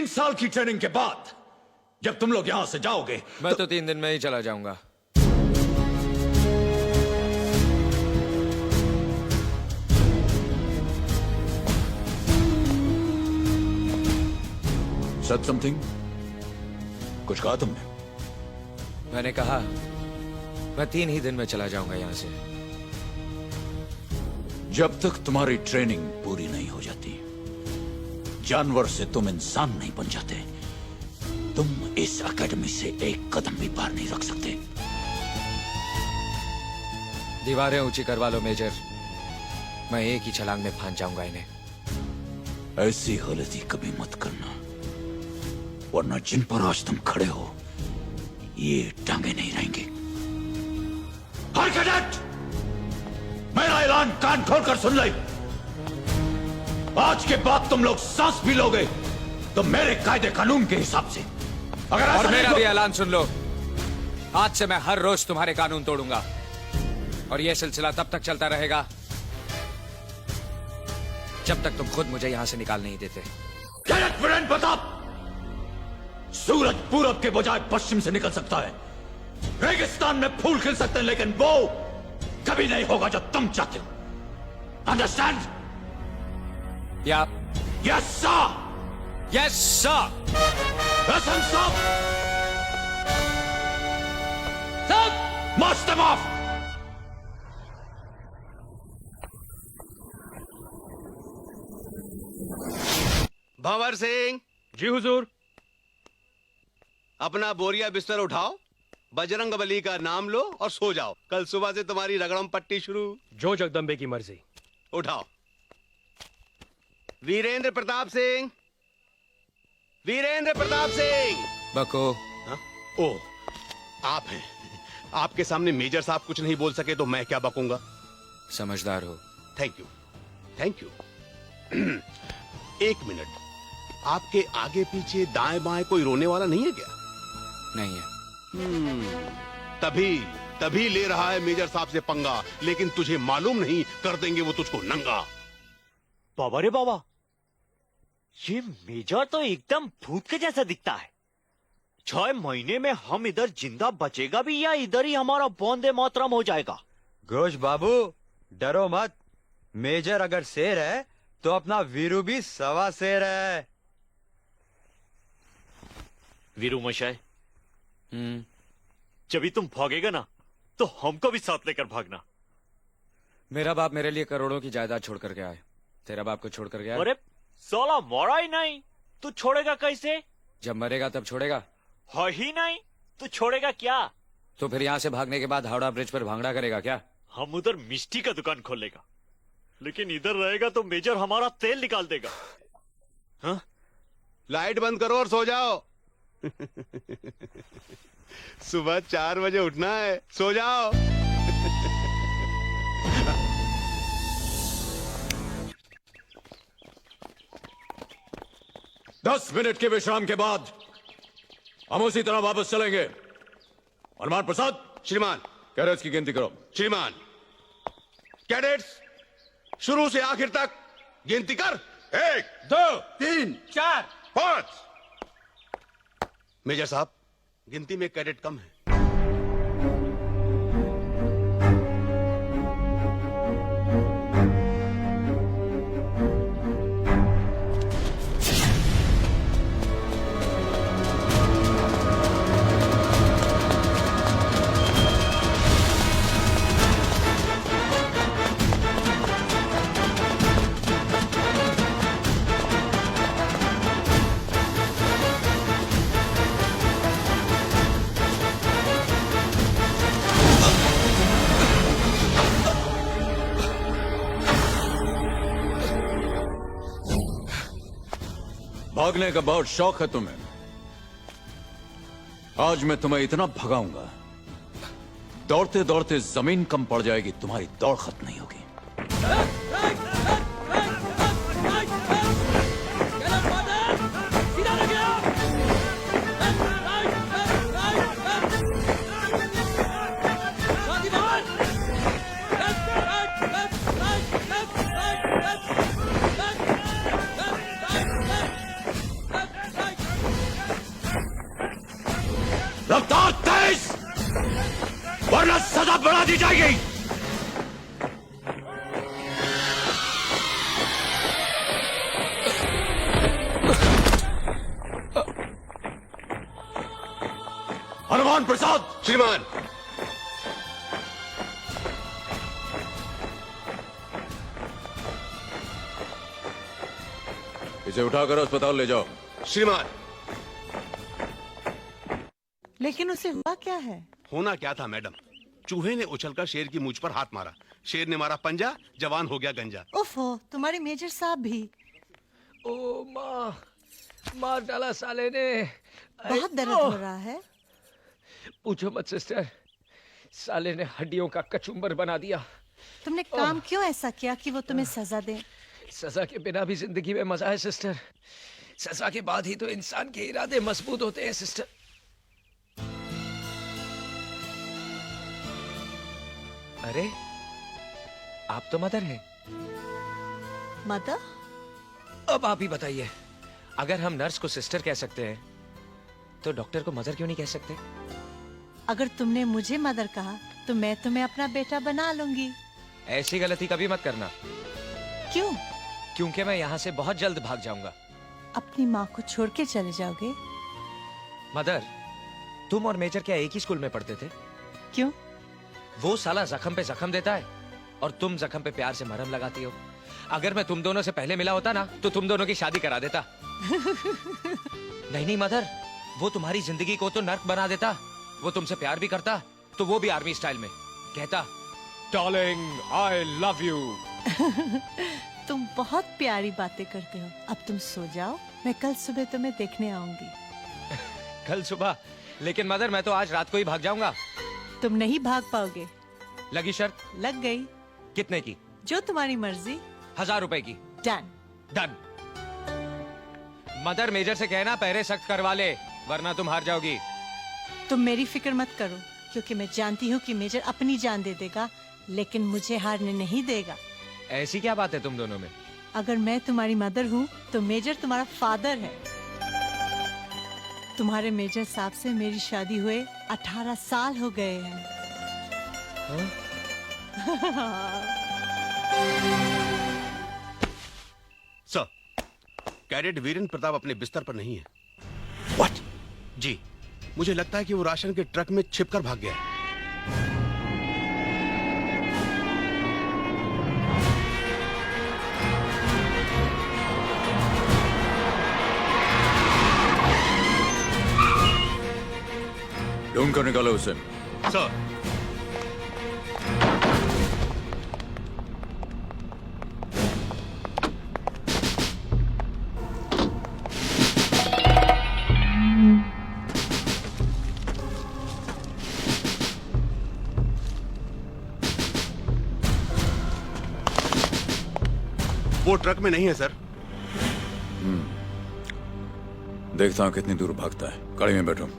3 साल की ट्रेनिंग के बाद जब तुम लोग यहां से जाओगे मैं तो 3 दिन में ही चला जाऊंगा। Said something? कुछ कहा तुमने? मैंने कहा मैं 3 ही दिन में चला जाऊंगा यहां से। जब तक तुम्हारी ट्रेनिंग पूरी नहीं हो जाती, जानवर से तुम इंसान नहीं बन जाते, तुम इस एकेडमी से एक कदम भी बाहर नहीं रख सकते। दीवारें ऊंची करवा लो मेजर, मैं एक ही छलांग में फांद जाऊंगा इन्हें। ऐसी गलती कभी मत करना, वरना जिन पर आज तुम खड़े हो ये टांगे नहीं रहेंगे। हर कैडेट मेरा ऐलान कान खोलकर सुन ले। आज के बाद तुम लोग सांस भी लोगे तो मेरे कायदे कानून के हिसाब से। अगर और मेरा भी ऐलान सुन लो, आज से मैं हर रोज तुम्हारे कानून तोड़ूंगा और यह सिलसिला तब तक चलता रहेगा जब तक तुम खुद मुझे यहां से निकाल नहीं देते। कैडेट वीरेंद्र प्रताप, सूरज पूरब के बजाय पश्चिम से निकल सकता है, रेगिस्तान में फूल खिल सकते हैं, लेकिन वो कभी नहीं होगा जो तुम चाहते हो। अंडरस्टैंड? या यस सर। Yes sir. लसन सब मार्च देम ऑफ। भंवर सिंह। जी हुजूर। अपना बोरिया बिस्तर उठाओ, बजरंग बली का नाम लो और सो जाओ। कल सुबह से तुम्हारी रगड़म पट्टी शुरू। जो जगदम्बे की मर्जी। उठाओ। वीरेंद्र प्रताप सिंह, वीरेंद्र प्रताप सिंह। बको। हाँ? ओ, आप हैं। आपके सामने मेजर साहब कुछ नहीं बोल सके तो मैं क्या बकूंगा। समझदार हो। Thank you, thank you. एक मिनट, आपके आगे पीछे दाएं बाएं कोई रोने वाला नहीं है क्या? नहीं है। तभी तभी ले रहा है मेजर साहब से पंगा, लेकिन तुझे मालूम नहीं कर देंगे वो तुझको नंगा। बाबा रे बाबा, ये मेजर तो एकदम भूत के जैसा दिखता है। 6 महीने में हम इधर जिंदा बचेगा भी या इधर ही हमारा वंदे मातरम हो जाएगा? घोष बाबू डरो मत, मेजर अगर शेर है तो अपना वीरू भी सवा शेर है। वीरू मशाय, जब भी तुम भागेगा ना तो हमको भी साथ लेकर भागना। मेरा बाप मेरे लिए करोड़ों की जायदाद छोड़ कर गया है, तेरा बाप को छोड़ कर गया है? अरे साला मरा ही नहीं, तू छोड़ेगा कैसे? जब मरेगा तब छोड़ेगा। है ही नहीं, तू छोड़ेगा क्या? तो फिर यहाँ से भागने के बाद हावड़ा ब्रिज पर भांगड़ा करेगा क्या? हम उधर मिष्टी का दुकान खोलेगा, लेकिन इधर रहेगा तो मेजर हमारा तेल निकाल देगा। हाँ? लाइट बंद करो और सो जाओ। सुबह 4 बजे उठना है, सो जाओ। 10 मिनट के विश्राम के बाद हम उसी तरह वापस चलेंगे। हनुमान प्रसाद। श्रीमान। कैडेट्स की गिनती करो। श्रीमान। कैडेट्स शुरू से आखिर तक गिनती कर। 1 2 3 4 5। मेजर साहब, गिनती में कैडेट कम है। भागने का बहुत शौक है तुम्हें। आज मैं तुम्हें इतना भगाऊंगा, दौड़ते दौड़ते जमीन कम पड़ जाएगी, तुम्हारी दौड़ खत्म नहीं होगी। रफ्तार तेज, वरना सजा बढ़ा दी जाएगी। हनुमान प्रसाद। श्रीमान। इसे उठाकर अस्पताल ले जाओ। श्रीमान। लेकिन उसे हुआ क्या है? होना क्या था मैडम, चूहे ने उछलकर शेर की मूंछ पर हाथ मारा, शेर ने मारा पंजा, जवान हो गया गंजा। ओफो, तुम्हारे मेजर साहब भी। ओ माँ, मार डाला साले ने। बहुत दर्द हो रहा है। पूछो मत सिस्टर, साले ने हड्डियों का कचुम्बर बना दिया। तुमने काम क्यों ऐसा किया कि वो तुम्हें सजा दे? सजा के बिना भी जिंदगी में मजा है सिस्टर। सजा के बाद ही तो इंसान के इरादे मजबूत होते हैं सिस्टर। अरे, आप तो मदर हैं। मदर? अब आप ही बताइए, अगर हम नर्स को सिस्टर कह सकते हैं, तो डॉक्टर को मदर क्यों नहीं कह सकते? अगर तुमने मुझे मदर कहा, तो मैं तुम्हें अपना बेटा बना लूंगी। ऐसी गलती कभी मत करना। क्यों? क्योंकि मैं यहाँ से बहुत जल्द भाग जाऊंगा। अपनी माँ को छोड़ के चले जाओगे? मदर, तुम और मेजर क्या एक ही स्कूल में पढ़ते थे? क्यों? वो साला जख्म पे जख्म देता है और तुम जख्म पे प्यार से मरहम लगाती हो। अगर मैं तुम दोनों से पहले मिला होता ना, तो तुम दोनों की शादी करा देता। नहीं मदर, वो तुम्हारी जिंदगी को तो नर्क बना देता। वो तुमसे प्यार भी करता, तो वो भी आर्मी स्टाइल में कहता, डार्लिंग आई लव यू। तुम बहुत प्यारी बातें करते हो। अब तुम सो जाओ, मैं कल सुबह तुम्हें देखने आऊंगी। कल सुबह? लेकिन मदर, मैं तो आज रात को ही भाग जाऊंगा। तुम नहीं भाग पाओगे। लगी शर्त? लग गई। कितने की? जो तुम्हारी मर्जी। 1000 रुपए की। डन। डन। मदर, मेजर से कहना पहरे सख्त करवा ले, वरना तुम हार जाओगी। तुम मेरी फिक्र मत करो, क्योंकि मैं जानती हूँ कि मेजर अपनी जान दे देगा, लेकिन मुझे हारने नहीं देगा। ऐसी क्या बात है तुम दोनों में? अगर मैं तुम्हारी मदर हूँ, तो मेजर तुम्हारा फादर है। तुम्हारे मेजर साहब से मेरी शादी हुए 18 साल हो गए हैं। सर, कैडेट वीरेंद्र प्रताप अपने बिस्तर पर नहीं है। What? जी, मुझे लगता है कि वो राशन के ट्रक में छिपकर भाग गया है। ढूंढ कर निकालो उसे। सर। वो ट्रक में नहीं है सर। देखता हूं कितनी दूर भागता है। गाड़ी में बैठो।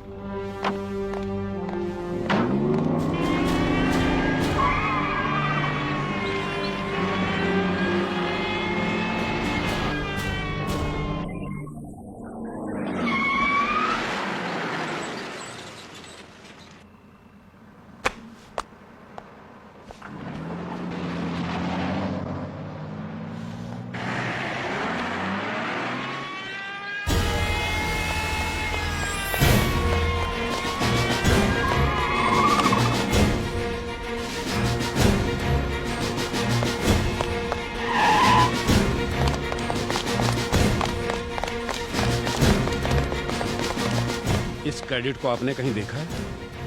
इस कैडेट को आपने कहीं देखा है?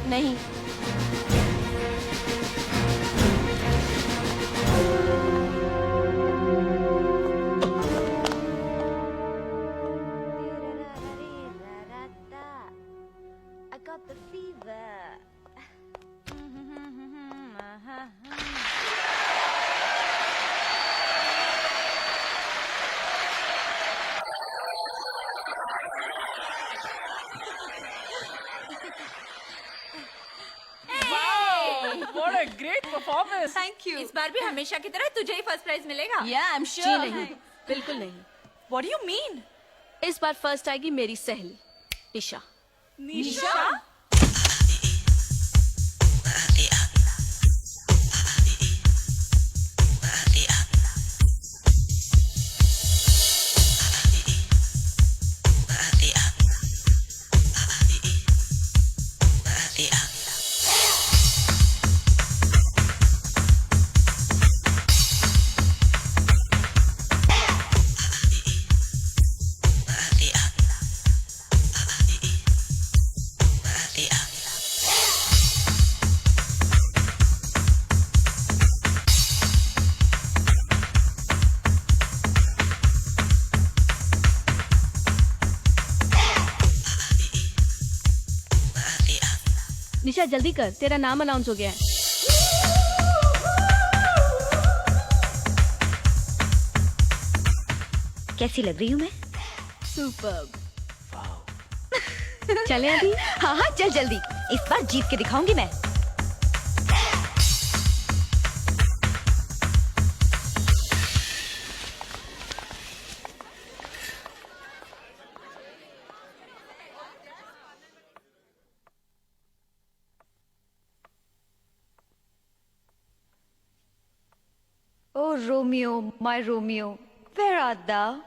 नहीं। I got the fever. What a great performance! Thank you. इस बार भी हमेशा की तरह तुझे ही फर्स्ट प्राइज मिलेगा। Yeah, I'm जी sure. नहीं, बिल्कुल नहीं। What do you mean? इस बार फर्स्ट आएगी मेरी सहेली निशा। निशा? निशा जल्दी कर, तेरा नाम अनाउंस हो गया है। कैसी लग रही हूँ मैं? सुपर्ब। चले अभी? हाँ हाँ चल जल्दी, इस बार जीत के दिखाऊंगी मैं। Oh Romeo, my Romeo, where art thou?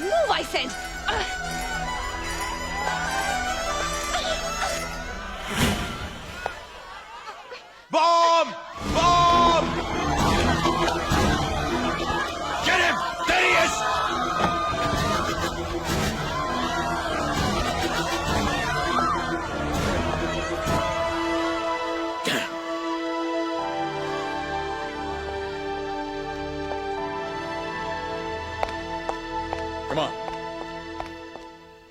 Move, I said. Bomb! Bomb! Get him! There he is! Come on.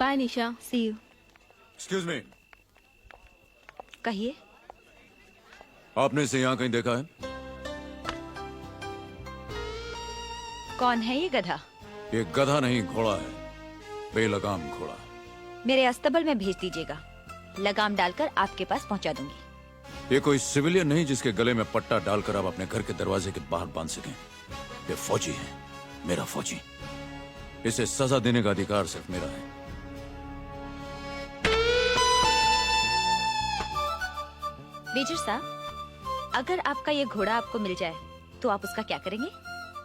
Bye Nisha. See you. Excuse me, कहिए। आपने इसे यहाँ कहीं देखा है? कौन है ये गधा? ये गधा नहीं, घोड़ा है, बेलगाम घोड़ा। मेरे अस्तबल में भेज दीजिएगा, लगाम डालकर आपके पास पहुंचा दूंगी। ये कोई सिविलियन नहीं जिसके गले में पट्टा डालकर आप अपने घर के दरवाजे के बाहर बांध सकें। ये फौजी है, मेरा फौजी। इसे सजा देने का अधिकार सिर्फ मेरा है। मेजर साहब, अगर आपका ये घोड़ा आपको मिल जाए तो आप उसका क्या करेंगे?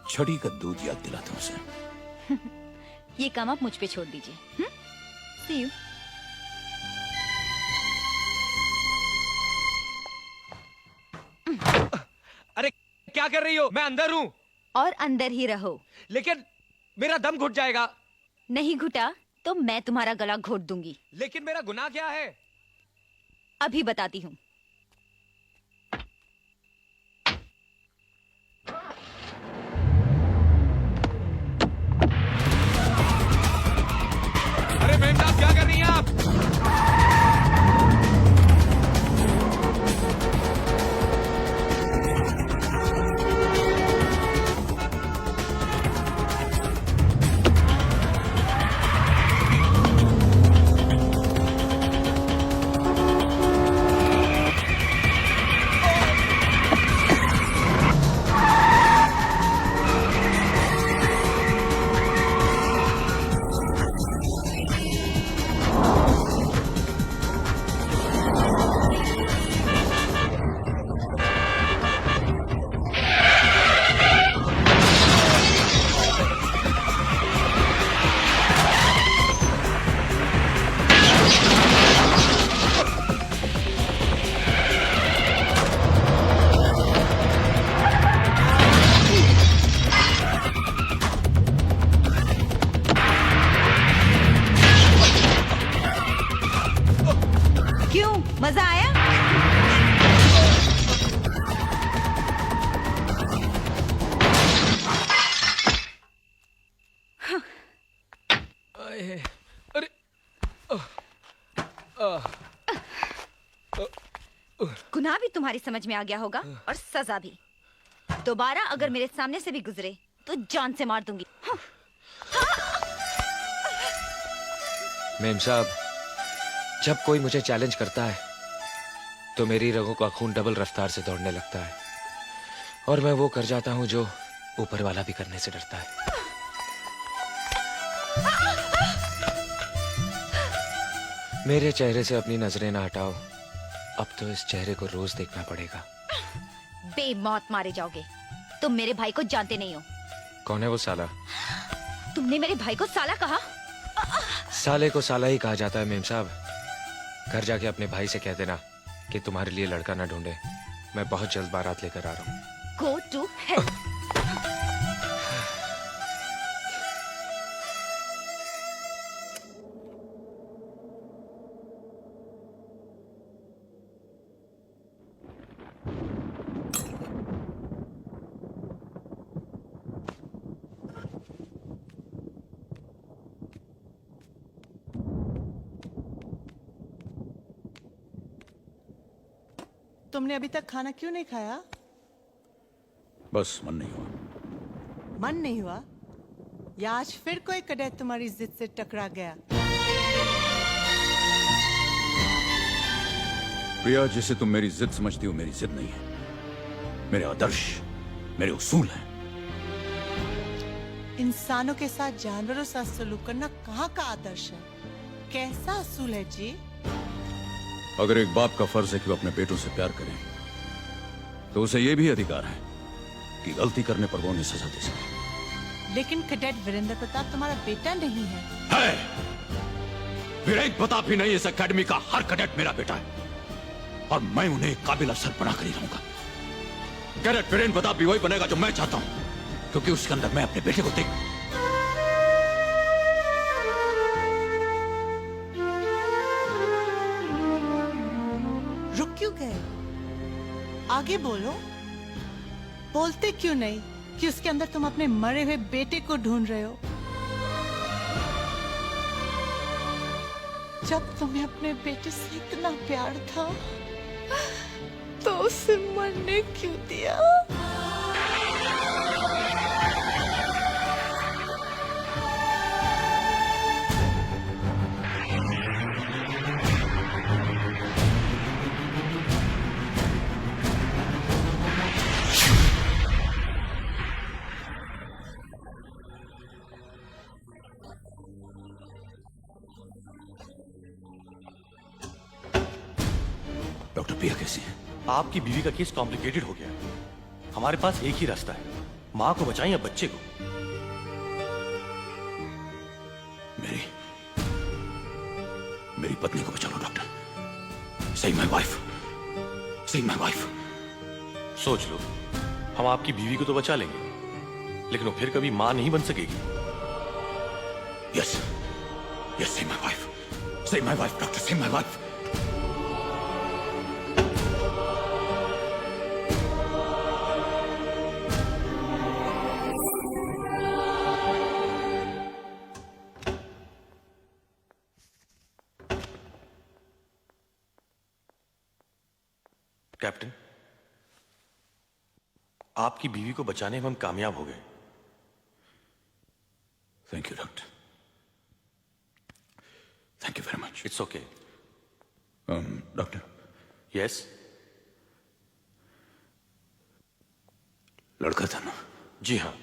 छड़ी का दूध याद दिलाता हूं उसे। ये काम आप मुझ पे छोड़ दीजिए। See you. अरे क्या कर रही हो? मैं अंदर हूँ। और अंदर ही रहो। लेकिन मेरा दम घुट जाएगा। नहीं घुटा तो मैं तुम्हारा गला घोट दूंगी। लेकिन मेरा गुनाह क्या है? अभी बताती हूँ। अरे मैम साहब, क्या कर रही हैं आप? मजा आया? अरे गुनाह भी तुम्हारी समझ में आ गया होगा और सजा भी। दोबारा अगर मेरे सामने से भी गुजरे तो जान से मार दूंगी। मेम साहब, जब कोई मुझे चैलेंज करता है तो मेरी रगों का खून डबल रफ्तार से दौड़ने लगता है। और मैं वो कर जाता हूँ जो ऊपर वाला भी करने से डरता है। मेरे चेहरे से अपनी नजरें ना हटाओ, अब तो इस चेहरे को रोज देखना पड़ेगा। बेमौत मारे जाओगे। तुम मेरे भाई को जानते नहीं हो। कौन है वो साला? तुमने मेरे भाई को साला कहा? साले को साला ही कहा जाता है मेम साहब। घर जाके अपने भाई से कह देना कि तुम्हारे लिए लड़का ना ढूंढे। मैं बहुत जल्द बारात लेकर आ रहा हूँ। Go to hell. तुमने अभी तक खाना क्यों नहीं खाया? बस मन नहीं हुआ। मन नहीं हुआ या आज फिर कोई कैडेट तुम्हारी जिद से टकरा गया? प्रिया, जिसे तुम मेरी जिद समझती हो मेरी जिद नहीं है। मेरे आदर्श, मेरे उसूल हैं। इंसानों के साथ जानवरों से सलूक करना कहाँ का आदर्श है? कैसा असूल है जी? अगर एक बाप का फर्ज है कि वो अपने बेटों से प्यार करे, तो उसे यह भी अधिकार है कि गलती करने पर वो उन्हें सजा दे सके। लेकिन कैडेट वीरेंद्र प्रताप तुम्हारा बेटा नहीं है। वीरेंद्र प्रताप ही नहीं, इस एकेडमी का हर कैडेट मेरा बेटा है और मैं उन्हें एक काबिल अफसर बनाकर ही रहूंगा। कैडेट वीरेंद्र प्रताप भी वही बनेगा जो मैं चाहता हूं, क्योंकि उसके अंदर मैं अपने बेटे को देख। रुक क्यों गए? आगे बोलो। बोलते क्यों नहीं कि उसके अंदर तुम अपने मरे हुए बेटे को ढूंढ रहे हो? जब तुम्हें अपने बेटे से इतना प्यार था तो उसे मरने क्यों दिया? डॉक्टर प्रिया कैसी है? आपकी बीवी का केस कॉम्प्लिकेटेड हो गया है। हमारे पास एक ही रास्ता है, माँ को बचाएं या बच्चे को। मेरी मेरी पत्नी को बचा लो doctor. Save my wife, save my wife. सोच लो, हम आपकी बीवी को तो बचा लेंगे, लेकिन वो फिर कभी माँ नहीं बन सकेगी। Yes yes, save my wife, save my wife doctor, save my wife. Captain, आपकी बीवी को बचाने में हम कामयाब हो गए। Thank you doctor, thank you very much. It's okay. Doctor. Yes. लड़का था ना? जी हाँ।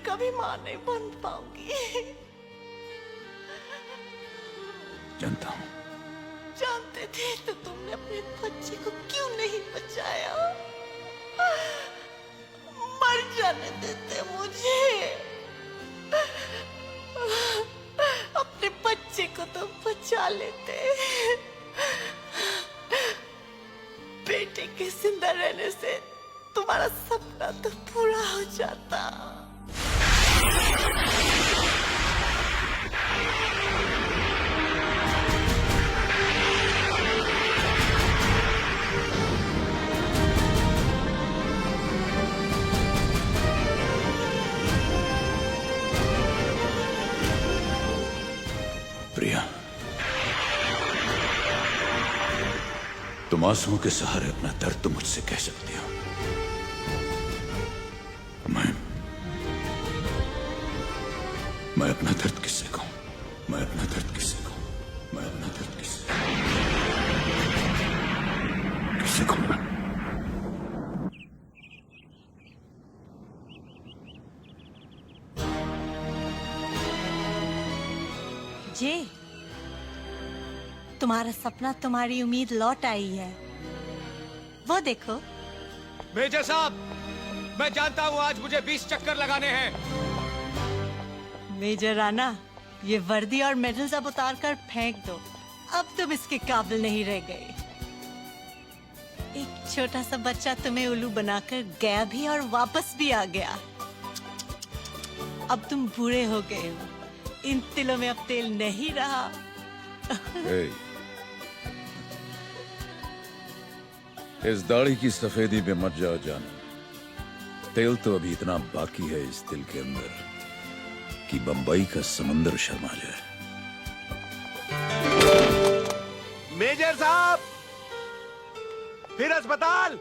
कभी मां नहीं बन पाऊंगी। जानता हूं। जानते थे तो तुमने अपने बच्चे को क्यों नहीं बचाया? मर जाने देते मुझे। अपने बच्चे को तो बुला लेते। बेटे के जिंदा रहने से तुम्हारा सपना तो पूरा हो जाता। प्रिया, तुम आंसुओं के सहारे अपना दर्द तो मुझसे कह सकती हो। मैं अपना दर्द किससे कहूं? मैं अपना दर्द किससे कहूं? मैं अपना दर्द किससे कहूं? जी, तुम्हारा सपना, तुम्हारी उम्मीद लौट आई है। वो देखो। मेजर साहब, मैं जानता हूँ आज मुझे 20 चक्कर लगाने हैं। मेजर राणा, ये वर्दी और मेडल्स अब उतार कर फेंक दो। अब तुम इसके काबिल नहीं रह गए। एक छोटा सा बच्चा तुम्हें उल्लू बनाकर गया भी और वापस भी आ गया। अब तुम बूढ़े हो गए हो। इन तिलों में अब तेल नहीं रहा। इस दाढ़ी की सफेदी पे मत जाओ जान। तेल तो अभी इतना बाकी है इस दिल के अंदर कि बंबई का समंदर शर्मा जाए। मेजर साहब, फिर अस्पताल।